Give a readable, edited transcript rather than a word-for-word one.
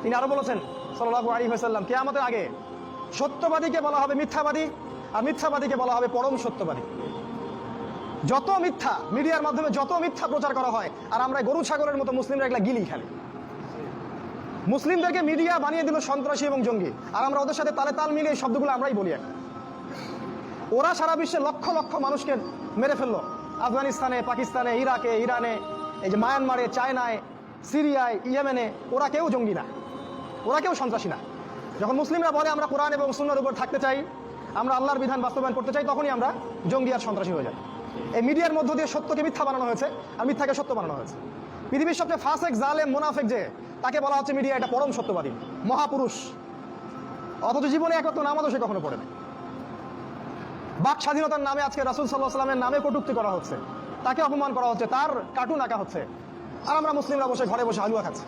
তিনি আরো বলেছেন সাল্লাল্লাহু আলাইহি ওয়াসাল্লাম, কিয়ামতের আগে সত্যবাদীকে বলা হবে মিথ্যাবাদী, আর মিথ্যাবাদীকে বলা হবে পরম সত্যবাদী। যত মিথ্যা মিডিয়ার মাধ্যমে যত মিথ্যা প্রচার করা হয়, আর আমরা গরু ছাগলের মতো মুসলিমরা এগুলা গিলি খালি। মুসলিমদেরকে মিডিয়া বানিয়ে দিল সন্ত্রাসী এবং জঙ্গি, আর আমরা ওদের সাথে তালে তাল মিলিয়ে এই শব্দগুলো আমরাই বলি। ওরা সারা বিশ্বে লক্ষ লক্ষ মানুষকে মেরে ফেললো, আফগানিস্তানে, পাকিস্তানে, ইরাকে, ইরানে, এই যে মায়ানমারে, চায়নায়, সিরিয়ায়, ইয়েমেনে। ওরা কেউ জঙ্গি না, ওরা কেউ সন্ত্রাসী না। যখন মুসলিমরা বলে আমরা কোরআন এবং সুন্নাহর উপর থাকতে চাই, আমরা আল্লাহর বিধান বাস্তবায়ন করতে চাই, তখনই আমরা জঙ্গি আর সন্ত্রাসী হয়ে যাই। এই মিডিয়ার মধ্য দিয়ে সত্যকে মিথ্যা বানানো হয়েছে, আর মিথ্যাকে সত্য বানানো হয়েছে। পৃথিবীর সবচেয়ে ফাসেক, জালেম, মুনাফেক যে, তাকে বলা হচ্ছে মিডিয়া এটা পরম সত্যবাদী, মহাপুরুষ। অথচ জীবনে একত্র নামাজও সে কখনো পড়ে না। বাক স্বাধীনতার নামে আজকে রাসূল সাল্লাল্লাহু আলাইহি ওয়াসাল্লামের নামে কটূক্তি করা হচ্ছে, তাকে অপমান করা হচ্ছে, তার কার্টুন আঁকা হচ্ছে, আর আমরা মুসলিমরা বসে ঘরে বসে হালুয়া খাচ্ছি।